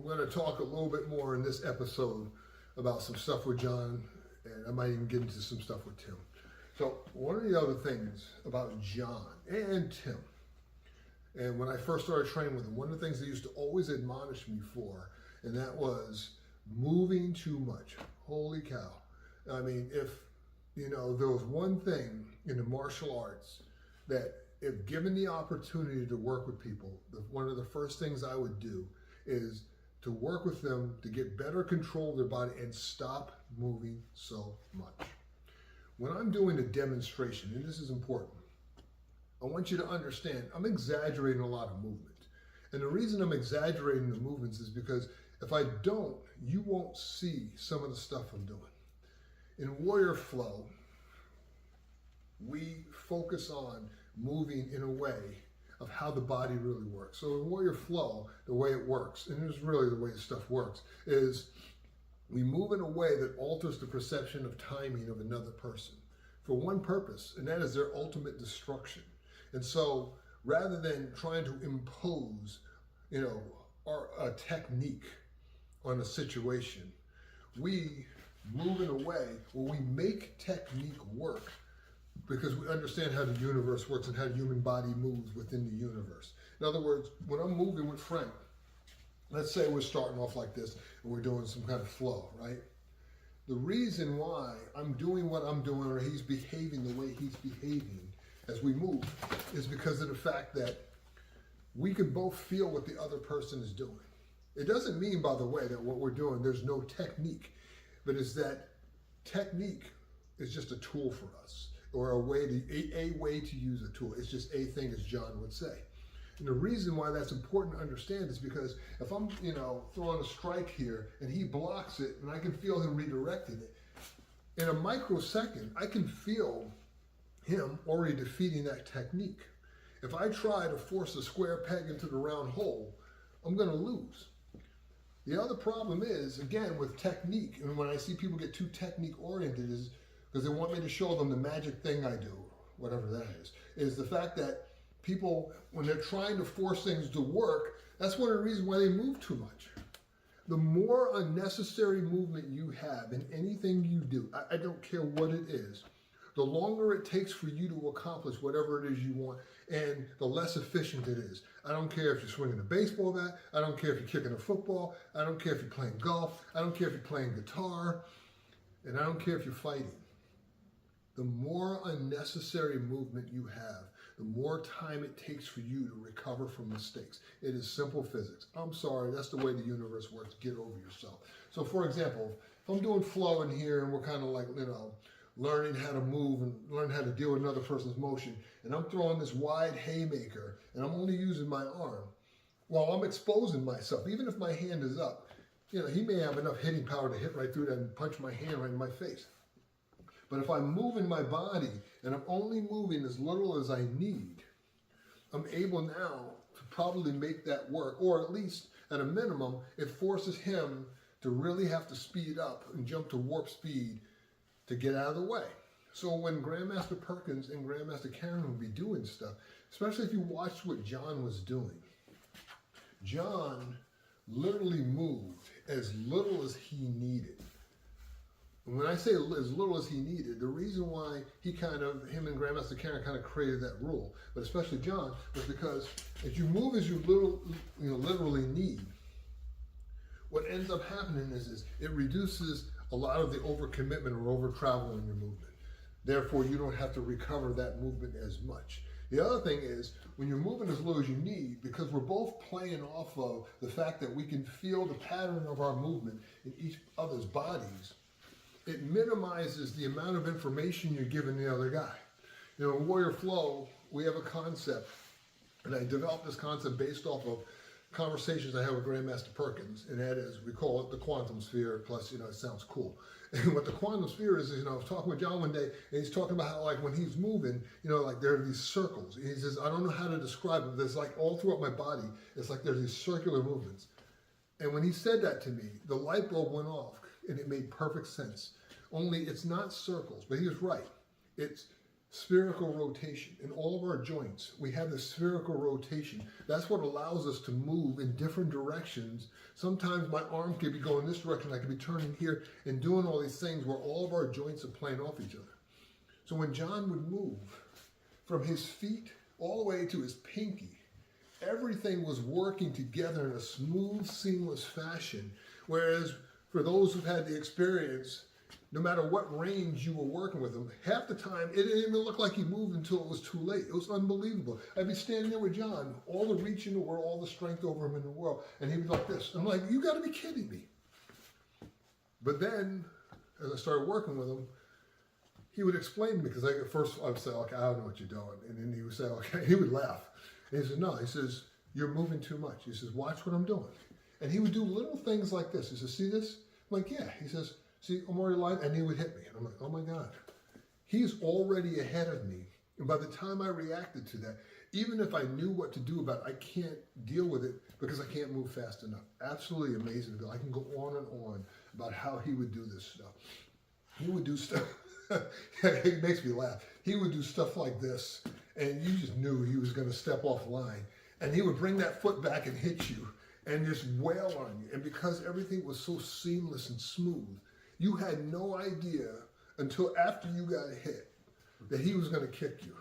we're going to talk a little bit more in this episode about some stuff with John, and I might even get into some stuff with Tim. So one of the other things about John and Tim, and when I first started training with them, one of the things they used to always admonish me for, and that was moving too much. Holy cow. I mean, if, there was one thing in the martial arts that if given the opportunity to work with people, one of the first things I would do is to work with them to get better control of their body and stop moving so much. When I'm doing a demonstration, and this is important, I want you to understand I'm exaggerating a lot of movement. And the reason I'm exaggerating the movements is because if I don't, you won't see some of the stuff I'm doing. In Warrior Flow, we focus on moving in a way of how the body really works. So in Warrior Flow, the way it works, and this is really the way this stuff works, is we move in a way that alters the perception of timing of another person for one purpose, and that is their ultimate destruction. And so rather than trying to impose, a technique on a situation, we move in a way where we make technique work because we understand how the universe works and how the human body moves within the universe. In other words, when I'm moving with Frank, let's say we're starting off like this and we're doing some kind of flow, right? The reason why I'm doing what I'm doing or he's behaving the way he's behaving as we move is because of the fact that we can both feel what the other person is doing. It doesn't mean, by the way, that what we're doing, there's no technique, but it's that technique is just a tool for us, or a way to use a tool. It's just a thing, as John would say. And the reason why that's important to understand is because if I'm, throwing a strike here and he blocks it and I can feel him redirecting it, in a microsecond, I can feel him already defeating that technique. If I try to force a square peg into the round hole, I'm going to lose. The other problem is, again, with technique, and when I see people get too technique oriented, is because they want me to show them the magic thing I do, whatever that is the fact that people, when they're trying to force things to work, that's one of the reasons why they move too much. The more unnecessary movement you have in anything you do, I don't care what it is, the longer it takes for you to accomplish whatever it is you want, and the less efficient it is. I don't care if you're swinging a baseball bat, I don't care if you're kicking a football, I don't care if you're playing golf, I don't care if you're playing guitar, and I don't care if you're fighting. The more unnecessary movement you have, the more time it takes for you to recover from mistakes. It is simple physics. I'm sorry, that's the way the universe works. Get over yourself. So for example, if I'm doing flow in here and we're kind of like, learning how to move and learn how to deal with another person's motion, and I'm throwing this wide haymaker and I'm only using my arm, well, I'm exposing myself. Even if my hand is up, he may have enough hitting power to hit right through that and punch my hand right in my face. But if I'm moving my body and I'm only moving as little as I need, I'm able now to probably make that work, or at least at a minimum, it forces him to really have to speed up and jump to warp speed to get out of the way. So when Grandmaster Perkins and Grandmaster Karen would be doing stuff, especially if you watched what John was doing, John literally moved as little as he needed. And when I say as little as he needed, the reason why him and Grandmaster Karen kind of created that rule, but especially John, was because as you move as you literally need, what ends up happening is it reduces a lot of the overcommitment or over travel in your movement. Therefore, you don't have to recover that movement as much. The other thing is, when you're moving as low as you need, because we're both playing off of the fact that we can feel the pattern of our movement in each other's bodies, it minimizes the amount of information you're giving the other guy. In Warrior Flow, we have a concept, and I developed this concept based off of conversations I have with Grandmaster Perkins, and that is, we call it the quantum sphere, plus, it sounds cool. And what the quantum sphere is, I was talking with John one day, and he's talking about how, like, when he's moving, there are these circles. And he says, I don't know how to describe it, but there's, like, all throughout my body, it's like there's these circular movements. And when he said that to me, the light bulb went off, and it made perfect sense. Only it's not circles, but he was right. It's spherical rotation in all of our joints. We have this spherical rotation. That's what allows us to move in different directions. Sometimes my arm could be going this direction, I could be turning here and doing all these things where all of our joints are playing off each other. So when John would move from his feet all the way to his pinky, everything was working together in a smooth, seamless fashion. Whereas for those who've had the experience, no matter what range you were working with him, half the time it didn't even look like he moved until it was too late. It was unbelievable. I'd be standing there with John, all the reach in the world, all the strength over him in the world, and he'd be like this. I'm like, you gotta be kidding me. But then, as I started working with him, he would explain to me, because at first I would say, okay, I don't know what you're doing. And then he would say, okay, he would laugh. And he said, no, he says, you're moving too much. He says, watch what I'm doing. And he would do little things like this. He says, see this? I'm like, yeah. He says, see, I'm already live, and he would hit me. And I'm like, oh my God. He's already ahead of me. And by the time I reacted to that, even if I knew what to do about it, I can't deal with it because I can't move fast enough. Absolutely amazing. I can go on and on about how he would do this stuff. He would do stuff. It makes me laugh. He would do stuff like this, and you just knew he was going to step off line. And he would bring that foot back and hit you and just wail on you. And because everything was so seamless and smooth, you had no idea until after you got hit that he was going to kick you.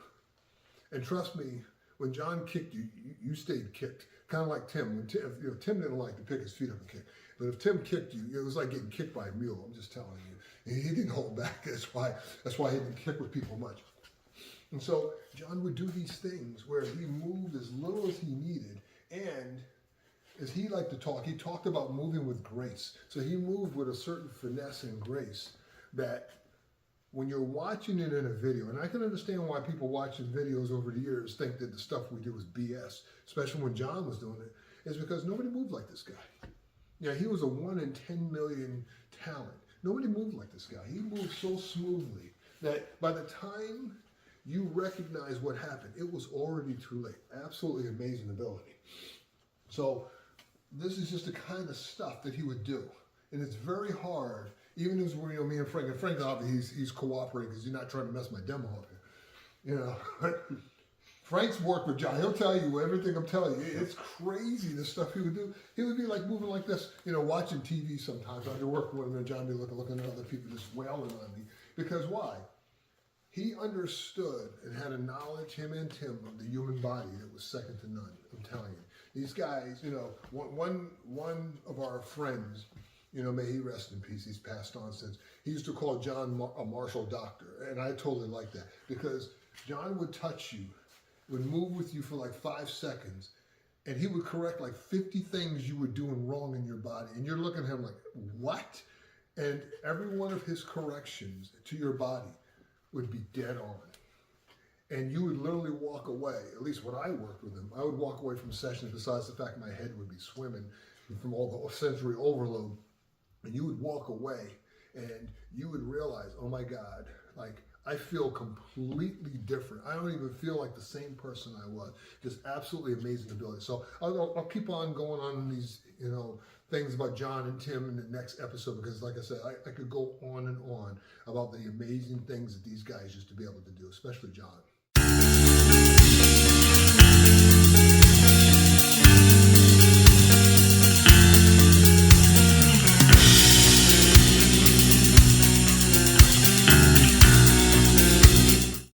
And trust me, when John kicked you, you stayed kicked. Kind of like Tim. When Tim didn't like to pick his feet up and kick. But if Tim kicked you, it was like getting kicked by a mule. I'm just telling you. And he didn't hold back. That's why he didn't kick with people much. And so John would do these things where he moved as little as he needed. And as he liked to talk, he talked about moving with grace. So he moved with a certain finesse and grace that when you're watching it in a video, and I can understand why people watching videos over the years think that the stuff we do is BS, especially when John was doing it, is because nobody moved like this guy. Yeah, he was a 1 in 10 million talent. Nobody moved like this guy. He moved so smoothly that by the time you recognize what happened, it was already too late. Absolutely amazing ability. So this is just the kind of stuff that he would do. And it's very hard, even as me and Frank obviously he's cooperating because he's not trying to mess my demo up here. Frank's worked with John. He'll tell you everything I'm telling you. It's crazy the stuff he would do. He would be like moving like this, watching TV sometimes. I'd be working with him and John would be looking at other people just wailing on me. Because why? He understood and had a knowledge, him and Tim, of the human body that was second to none. I'm telling you. These guys, one of our friends, may he rest in peace, he's passed on since. He used to call John a martial doctor. And I totally like that. Because John would touch you, would move with you for like 5 seconds, and he would correct like 50 things you were doing wrong in your body. And you're looking at him like, what? And every one of his corrections to your body would be dead on. And you would literally walk away, at least when I worked with him, I would walk away from sessions besides the fact my head would be swimming from all the sensory overload. And you would walk away and you would realize, oh my God, like, I feel completely different. I don't even feel like the same person I was. Just absolutely amazing ability. So I'll keep on going on these, things about John and Tim in the next episode because, like I said, I could go on and on about the amazing things that these guys used to be able to do, especially John.